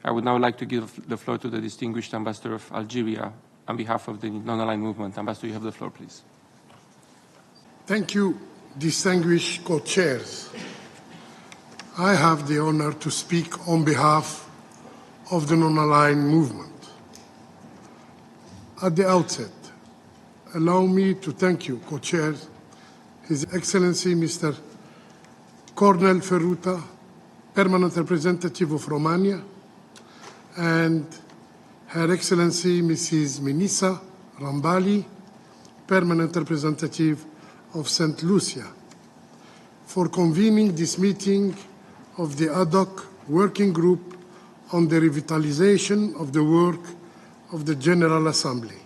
I would now like to give the floor to the distinguished ambassador of Algeria on behalf of the non-aligned movement. Ambassador, you have the floor, please. Thank you, distinguished co-chairs. I have the honor to speak on behalf of the non-aligned movement. At the outset, allow me to thank you, co-chairs, His Excellency Mr. Cornel Ferruta, Permanent Representative of Romania, and Her Excellency Mrs. Minisa Rambali, Permanent Representative of St. Lucia, for convening this meeting of the ad hoc working group on the revitalization of the work of the General Assembly.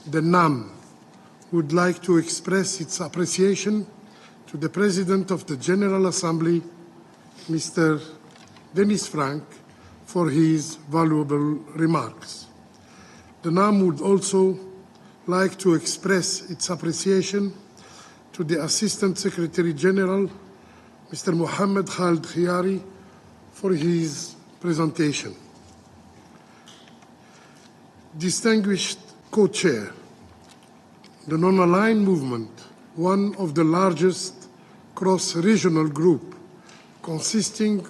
The NAM would like to express its appreciation to the President of the General Assembly, Mr. Denis Frank, for his valuable remarks. The NAM would also like to express its appreciation to the Assistant Secretary General, Mr. Mohammed Khaled Khiari, for his presentation. Distinguished co-chair, the non-aligned movement, one of the largest cross-regional group consisting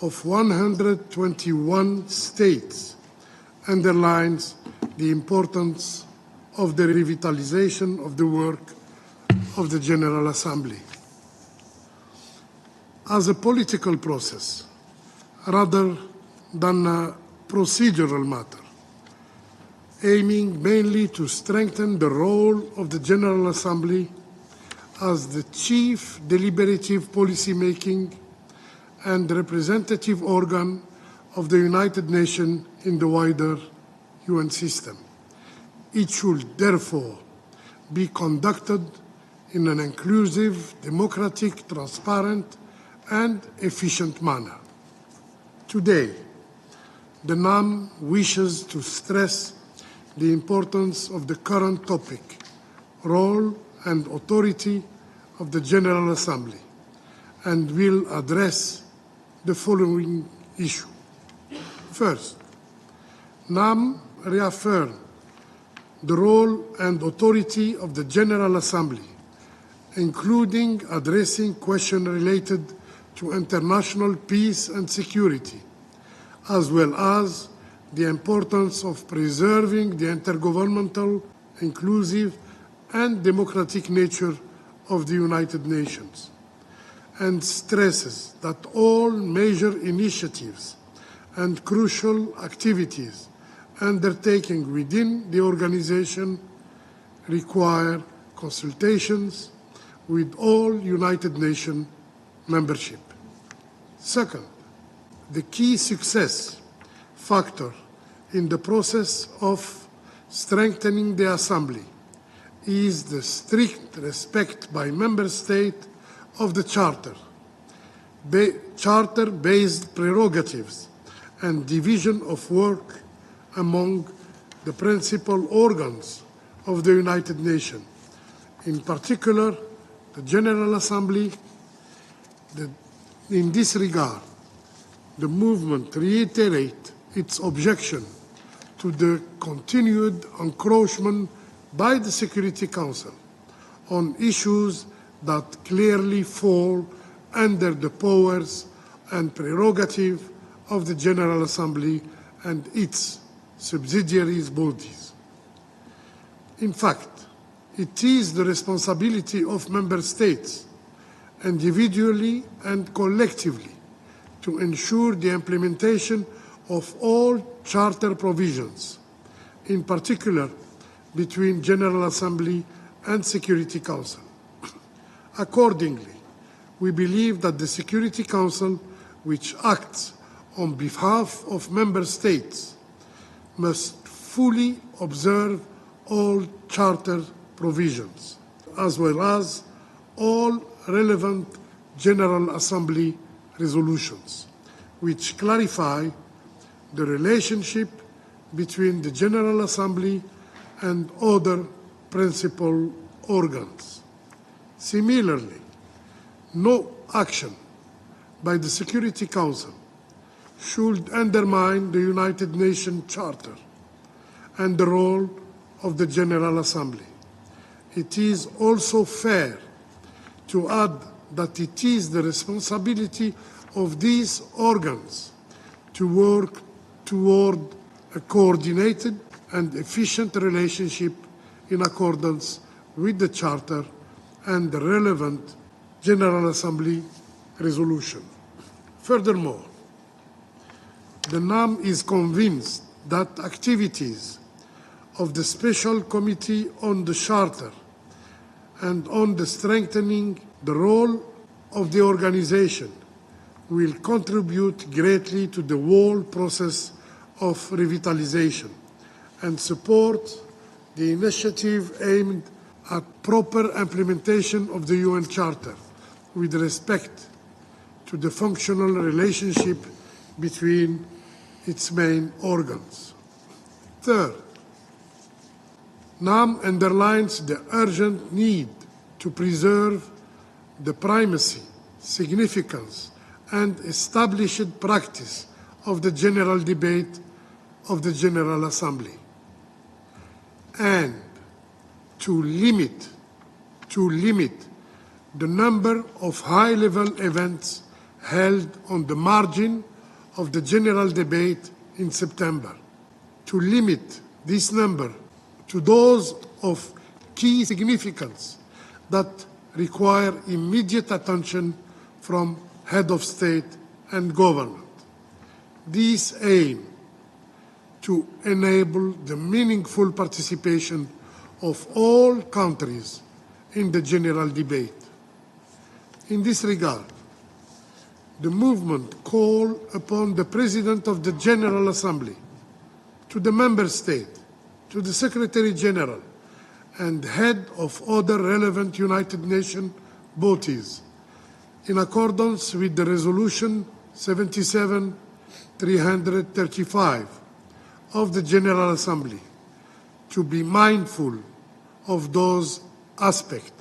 of 121 states, underlines the importance of the revitalization of the work of the General Assembly. As a political process, rather than a procedural matter, aiming mainly to strengthen the role of the General Assembly as the chief deliberative policy-making and representative organ of the United Nations in the wider UN system. It should therefore be conducted in an inclusive, democratic, transparent, and efficient manner. Today, the NAM wishes to stress the importance of the current topic, role and authority of the General Assembly, and will address the following issue. First, NAM reaffirmed the role and authority of the General Assembly, including addressing questions related to international peace and security, as well as the importance of preserving the intergovernmental, inclusive, and democratic nature of the United Nations, and stresses that all major initiatives and crucial activities undertaken within the organization require consultations with all United Nations membership. Second, the key success factor in the process of strengthening the Assembly is the strict respect by Member States of the Charter-based prerogatives and division of work among the principal organs of the United Nations, in particular the General Assembly. In this regard, the movement reiterates its objection to the continued encroachment by the Security Council on issues that clearly fall under the powers and prerogative of the General Assembly and its subsidiary bodies. In fact, it is the responsibility of Member States, individually and collectively, to ensure the implementation of all Charter provisions, in particular between General Assembly and Security Council. Accordingly, we believe that the Security Council, which acts on behalf of Member States, must fully observe all Charter provisions, as well as all relevant General Assembly resolutions, which clarify the relationship between the General Assembly and other principal organs. Similarly, no action by the Security Council should undermine the United Nations Charter and the role of the General Assembly. It is also fair to add that it is the responsibility of these organs to work toward a coordinated and efficient relationship in accordance with the Charter and the relevant General Assembly resolution. Furthermore, the NAM is convinced that activities of the Special Committee on the Charter and on the strengthening the role of the organization will contribute greatly to the whole process of revitalization and support the initiative aimed at proper implementation of the UN Charter with respect to the functional relationship between its main organs. Third, NAM underlines the urgent need to preserve the primacy, significance, and established practice of the general debate of the General Assembly, and to limit the number of high-level events held on the margin of the general debate in September, to limit this number to those of key significance that require immediate attention from head of state and government. This aim to enable the meaningful participation of all countries in the general debate. In this regard, the movement called upon the President of the General Assembly, to the Member State, to the Secretary General, and head of other relevant United Nations bodies, in accordance with the Resolution 77-335 of the General Assembly, to be mindful of those aspects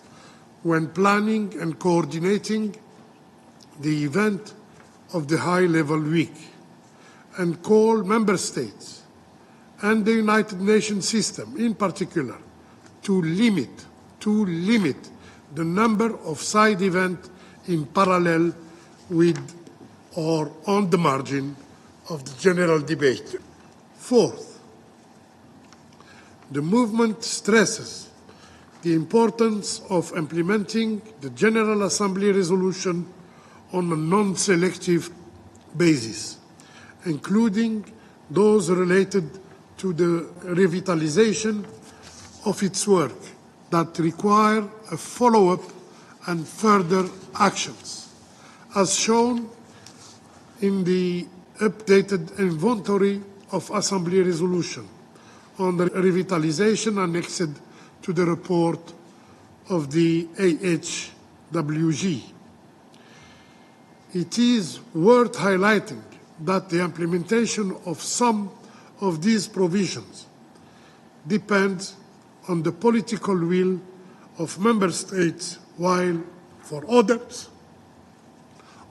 when planning and coordinating the event of the High-Level Week, and call Member States and the United Nations system in particular to limit the number of side events in parallel with or on the margin of the general debate. Fourth, the movement stresses the importance of implementing the General Assembly resolution on a non-selective basis, including those related to the revitalization of its work that require a follow-up and further actions, as shown in the updated inventory of Assembly resolution on the revitalization annexed to the report of the AHWG. It is worth highlighting that the implementation of some of these provisions depends on the political will of Member States, while for others,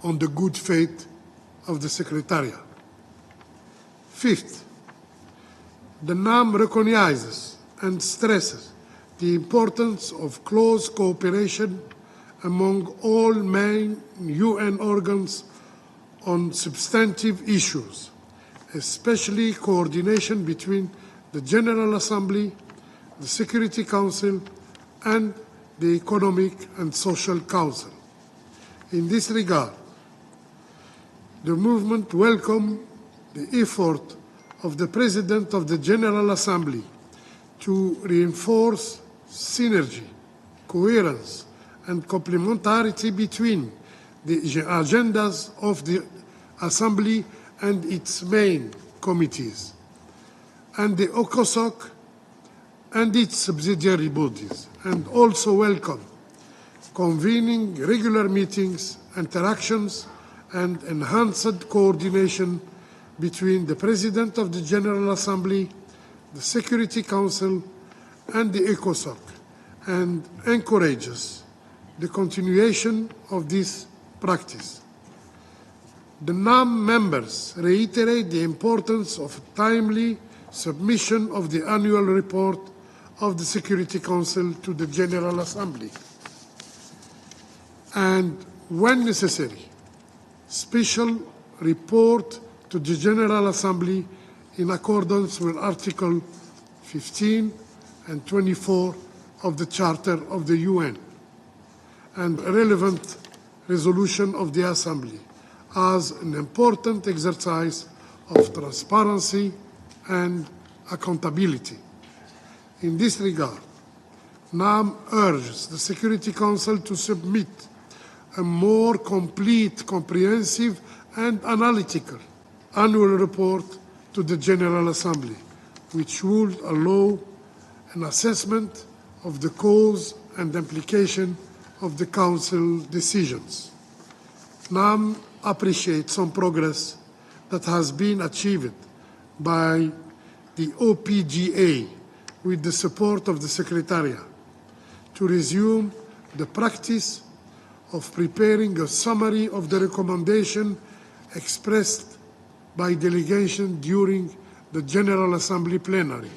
on the good faith of the Secretariat. Fifth, the NAM recognizes and stresses the importance of close cooperation among all main UN organs on substantive issues, especially coordination between the General Assembly, the Security Council, and the Economic and Social Council. In this regard, the movement welcomes the effort of the President of the General Assembly to reinforce synergy, coherence, and complementarity between the agendas of the Assembly and its main committees, and the ECOSOC and its subsidiary bodies, and also welcome convening regular meetings, interactions, and enhanced coordination between the President of the General Assembly, the Security Council, and the ECOSOC, and encourages the continuation of this practice. The NAM members reiterate the importance of timely submission of the annual report of the Security Council to the General Assembly, and, when necessary, special report to the General Assembly in accordance with Article 15 and 24 of the Charter of the UN and relevant resolution of the Assembly as an important exercise of transparency and accountability. In this regard, NAM urges the Security Council to submit a more complete, comprehensive, and analytical annual report to the General Assembly, which would allow an assessment of the cause and implication of the Council decisions. NAM appreciates some progress that has been achieved by the OPGA with the support of the Secretariat to resume the practice of preparing a summary of the recommendation expressed by delegation during the General Assembly plenary,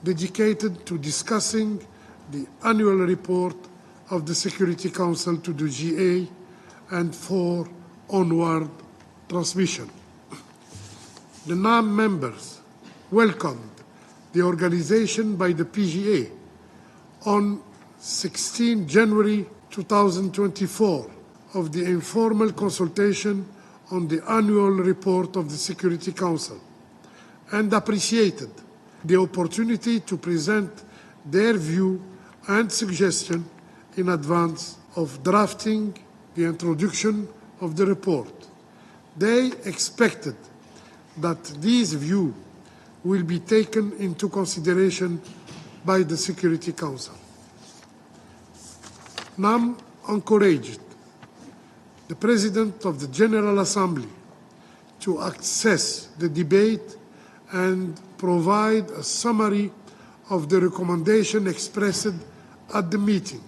dedicated to discussing the annual report of the Security Council to the GA and for onward transmission. The NAM members welcomed the organization by the PGA on 16 January 2024 of the informal consultation on the annual report of the Security Council and appreciated the opportunity to present their view and suggestion in advance of drafting the introduction of the report. They expected that these views will be taken into consideration by the Security Council. NAM encouraged the President of the General Assembly to access the debate and provide a summary of the recommendation expressed at the meeting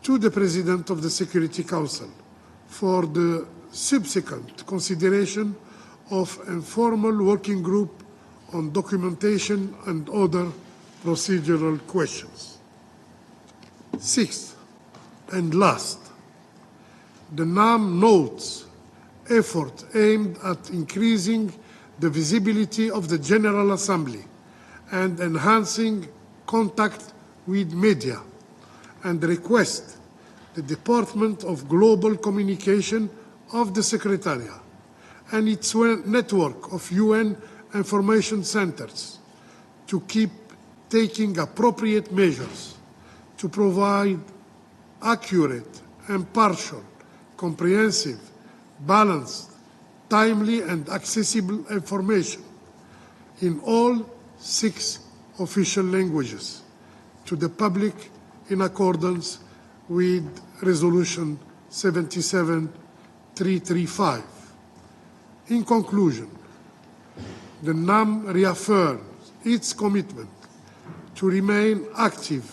to the President of the Security Council for the subsequent consideration of informal working group on documentation and other procedural questions. Sixth and last, the NAM notes effort aimed at increasing the visibility of the General Assembly and enhancing contact with media, and request the Department of Global Communication of the Secretariat and its network of UN information centers to keep taking appropriate measures to provide accurate, impartial, comprehensive, balanced, timely, and accessible information in all 6 official languages to the public in accordance with Resolution 77335. In conclusion, the NAM reaffirms its commitment to remain active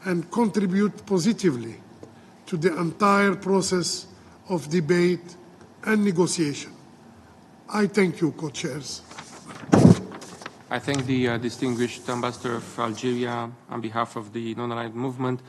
and contribute positively to the entire process of debate and negotiation. I thank you, co-chairs. I thank the distinguished ambassador of Algeria on behalf of the non-aligned movement.